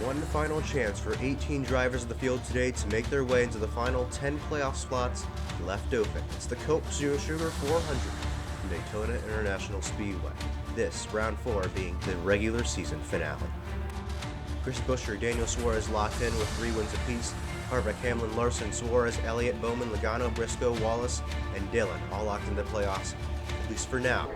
One final chance for 18 drivers of the field today to make their way into the final 10 playoff spots left open. It's the Coke Zero Sugar 400 from Daytona International Speedway. This, round 4, being the regular season finale. Chris Buescher, Daniel Suarez locked in with 3 wins apiece. Harvick, Hamlin, Larson, Suarez, Elliott, Bowman, Logano, Briscoe, Wallace, and Dillon all locked into the playoffs, at least for now.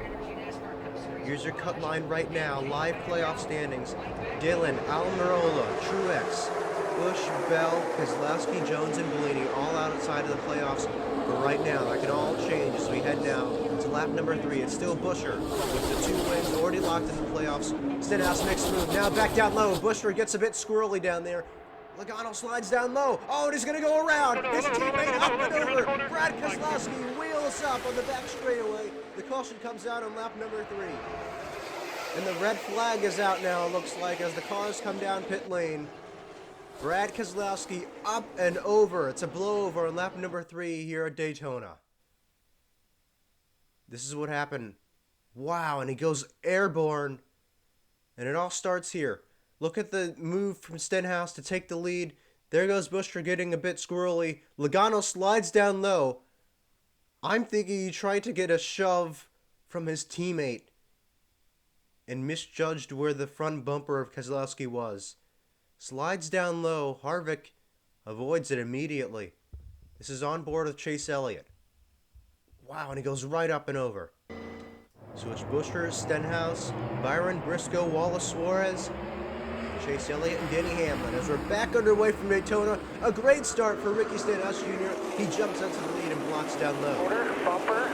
Here's your cut line right now, live playoff standings. Dillon, Almirola, Truex, Busch, Bell, Keselowski, Jones, and Bellini all outside of the playoffs. But right now, that can all change as we head now to lap number 3. It's still Buescher with the 2 wins already locked in the playoffs. Stenhouse makes the move, now back down low. Buescher gets a bit squirrely down there. Logano slides down low. Oh, and he's going to go around. His teammate up and over. Brad Keselowski wheels up on the back straightaway. The caution comes out on lap number 3. And the red flag is out now, it looks like, as the cars come down pit lane. Brad Keselowski up and over. It's a blowover on lap number 3 here at Daytona. This is what happened. Wow, and he goes airborne. And it all starts here. Look at the move from Stenhouse to take the lead. There goes Buescher getting a bit squirrely. Logano slides down low. I'm thinking he tried to get a shove from his teammate and misjudged where the front bumper of Keselowski was. Slides down low. Harvick avoids it immediately. This is on board with Chase Elliott. Wow, and he goes right up and over. So it's Buescher, Stenhouse, Byron, Briscoe, Wallace, Suarez, Chase Elliott, and Denny Hamlin. As we're back underway from Daytona, a great start for Ricky Stenhouse Jr. He jumps out to the lead and blocks down low. Bumper,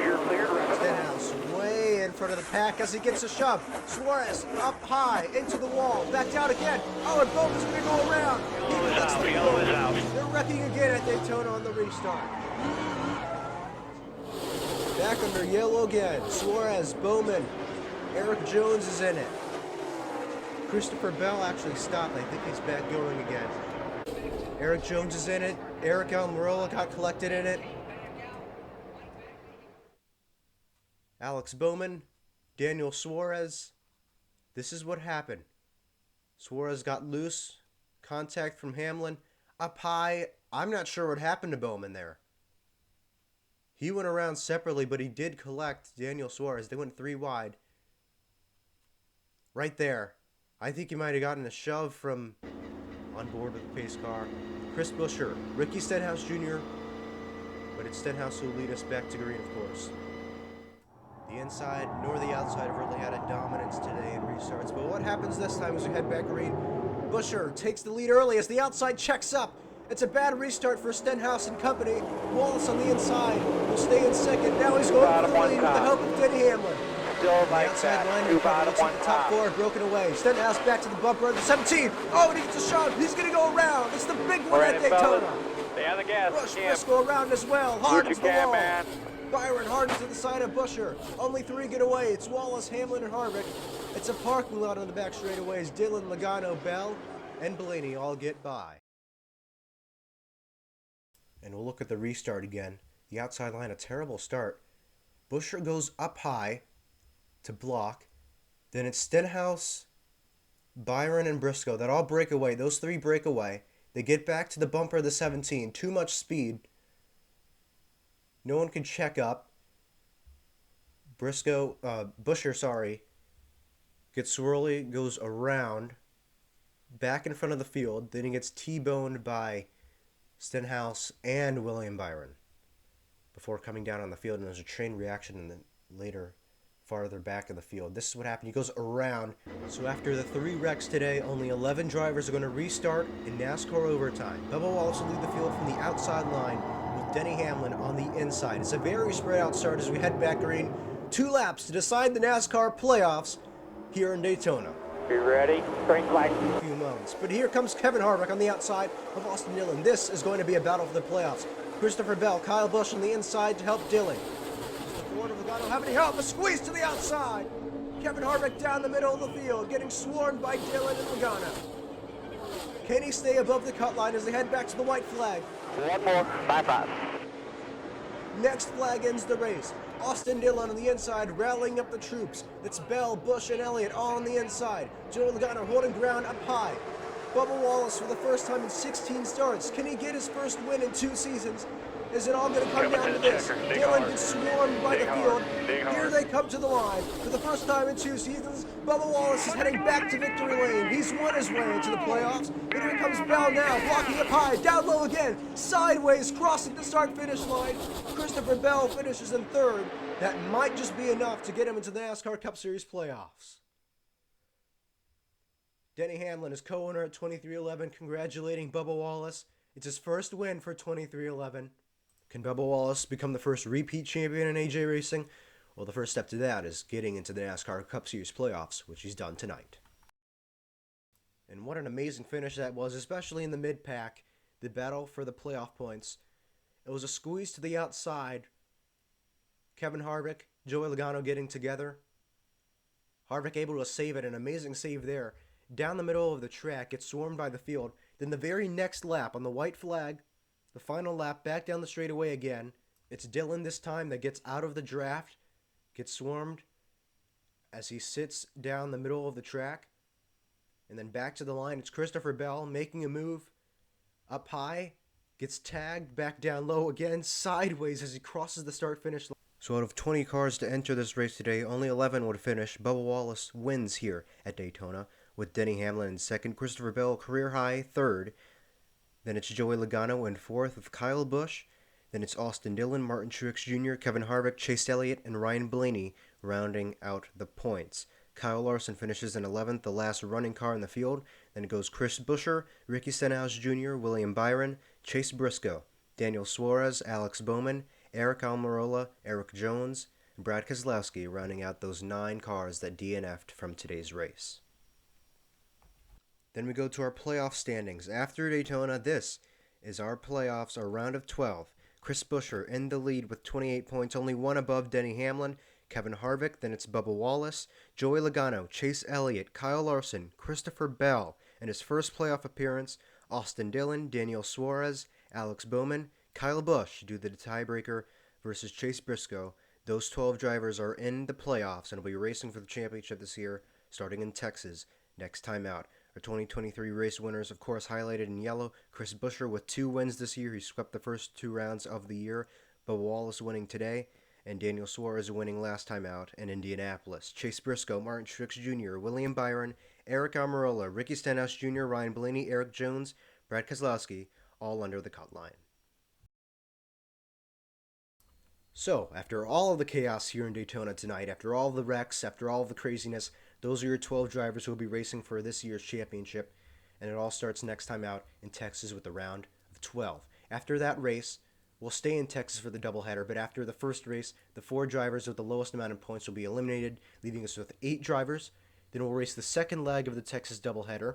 you're cleared. Stenhouse way in front of the pack as he gets a shove. Suarez up high into the wall, back down again. Oh, and Bowman's going to go around. Yellow is out. They're wrecking again at Daytona on the restart. Back under yellow again. Suarez, Bowman, Eric Jones is in it. Christopher Bell actually stopped. I think he's back going again. Eric Jones is in it. Eric Almirola got collected in it. Alex Bowman, Daniel Suarez. This is what happened. Suarez got loose. Contact from Hamlin. Up high. I'm not sure what happened to Bowman there. He went around separately, but he did collect Daniel Suarez. They went 3 wide. Right there. I think he might have gotten a shove from on board with the pace car. Chris Buescher, Ricky Stenhouse Jr., but it's Stenhouse who will lead us back to green, of course. The inside nor the outside have really had a dominance today in restarts, but what happens this time as we head back green? Buescher takes the lead early as the outside checks up. It's a bad restart for Stenhouse and company. Wallace on the inside will stay in second. Now he's going for the lead with the help of Denny Hamlin. Still like outside that. line, 2 bottom, looks 1 like the top 4 are broken away. Stenhouse back to the bumper at the 17. Oh, and he gets a shove. He's going to go around. It's the big one at Daytona. Stay on the gas. Busch, Briscoe around as well. Hard to the wall. Man. Byron hardens to the side of Buescher. Only 3 get away. It's Wallace, Hamlin, and Harvick. It's a parking lot on the back straightaways. Dillon, Logano, Bell, and Bellini all get by. And we'll look at the restart again. The outside line, a terrible start. Buescher goes up high to block. Then it's Stenhouse, Byron, and Briscoe that all break away. Those 3 break away. They get back to the bumper of the 17. Too much speed. No one can check up. Buescher, gets swirly, goes around, back in front of the field. Then he gets T-boned by Stenhouse and William Byron before coming down on the field, and there's a chain reaction in the later farther back of the field. This is what happened. He goes around. So after the 3 wrecks today, only 11 drivers are going to restart in NASCAR overtime. Bubba will also lead the field from the outside line with Denny Hamlin on the inside. It's a very spread out start as we head back green. 2 laps to decide the NASCAR playoffs here in Daytona. Be ready. Green flag. A few moments. But here comes Kevin Harvick on the outside of Austin Dillon. This is going to be a battle for the playoffs. Christopher Bell, Kyle Busch on the inside to help Dillon. Ford of Logano have any help? A squeeze to the outside. Kevin Harvick down the middle of the field, getting swarmed by Dillon and Logano. Can he stay above the cut line as they head back to the white flag? 1 more. 5-5. Next flag ends the race. Austin Dillon on the inside, rallying up the troops. It's Bell, Busch, and Elliott all on the inside. Joey Logano holding ground up high. Bubba Wallace for the first time in 16 starts. Can he get his first win in 2 seasons? Is it all going to come down to this? Dylan gets swarmed by the field. Here they come to the line. For the first time in 2 seasons, Bubba Wallace is heading back to victory lane. He's won his way into the playoffs. And here comes Bell now, blocking up high, down low again, sideways, crossing the start-finish line. Christopher Bell finishes in third. That might just be enough to get him into the NASCAR Cup Series playoffs. Denny Hamlin is co-owner at 2311, congratulating Bubba Wallace. It's his first win for 2311. Can Bubba Wallace become the first repeat champion in AJ Racing? Well, the first step to that is getting into the NASCAR Cup Series playoffs, which he's done tonight. And what an amazing finish that was, especially in the mid-pack, the battle for the playoff points. It was a squeeze to the outside. Kevin Harvick, Joey Logano getting together. Harvick able to save it, an amazing save there. Down the middle of the track, gets swarmed by the field. Then the very next lap on the white flag, the final lap, back down the straightaway again. It's Dylan this time that gets out of the draft, gets swarmed as he sits down the middle of the track. And then back to the line, it's Christopher Bell making a move up high, gets tagged, back down low again, sideways as he crosses the start-finish line. So out of 20 cars to enter this race today, only 11 would finish. Bubba Wallace wins here at Daytona, with Denny Hamlin in second, Christopher Bell career high third. Then it's Joey Logano in fourth with Kyle Busch. Then it's Austin Dillon, Martin Truex Jr., Kevin Harvick, Chase Elliott, and Ryan Blaney rounding out the points. Kyle Larson finishes in 11th, the last running car in the field. Then it goes Chris Buescher, Ricky Stenhouse Jr., William Byron, Chase Briscoe, Daniel Suarez, Alex Bowman, Eric Almirola, Eric Jones, and Brad Keselowski rounding out those 9 cars that DNF'd from today's race. Then we go to our playoff standings. After Daytona, this is our playoffs, our round of 12. Chris Buescher in the lead with 28 points, only one above Denny Hamlin. Kevin Harvick, then it's Bubba Wallace, Joey Logano, Chase Elliott, Kyle Larson, Christopher Bell, in his first playoff appearance, Austin Dillon, Daniel Suarez, Alex Bowman, Kyle Busch due to the tiebreaker versus Chase Briscoe. Those 12 drivers are in the playoffs and will be racing for the championship this year, starting in Texas next time out. Our 2023 race winners, of course, highlighted in yellow. Chris Buescher with 2 wins this year. He swept the first 2 rounds of the year. Bubba Wallace winning today, and Daniel Suarez winning last time out in Indianapolis. Chase Briscoe, Martin Truex Jr., William Byron, Eric Almirola, Ricky Stenhouse Jr., Ryan Blaney, Eric Jones, Brad Keselowski, all under the cut line. So, after all of the chaos here in Daytona tonight, after all the wrecks, after all the craziness, those are your 12 drivers who will be racing for this year's championship, and it all starts next time out in Texas with the round of 12. After that race, we'll stay in Texas for the doubleheader, but after the first race, the 4 drivers with the lowest amount of points will be eliminated, leaving us with 8 drivers. Then we'll race the second leg of the Texas doubleheader.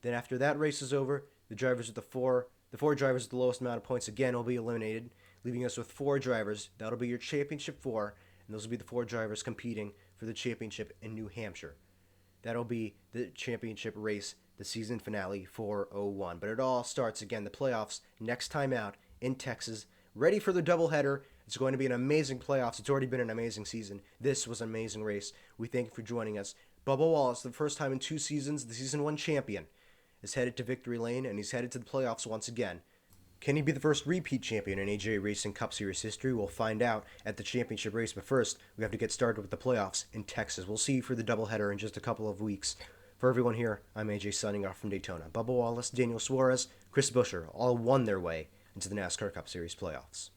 Then after that race is over, the four drivers with the lowest amount of points again will be eliminated, leaving us with 4 drivers. That'll be your championship 4, and those will be the 4 drivers competing for the championship in New Hampshire. That'll be the championship race, the season finale 401. But it all starts again, the playoffs, next time out in Texas. Ready for the doubleheader. It's going to be an amazing playoffs. It's already been an amazing season. This was an amazing race. We thank you for joining us. Bubba Wallace, the first time in 2 seasons, the season 1 champion, is headed to victory lane, and he's headed to the playoffs once again. Can he be the first repeat champion in AJ Racing Cup Series history? We'll find out at the championship race, but first, we have to get started with the playoffs in Texas. We'll see you for the doubleheader in just a couple of weeks. For everyone here, I'm AJ signing off from Daytona. Bubba Wallace, Daniel Suarez, Chris Buescher all won their way into the NASCAR Cup Series playoffs.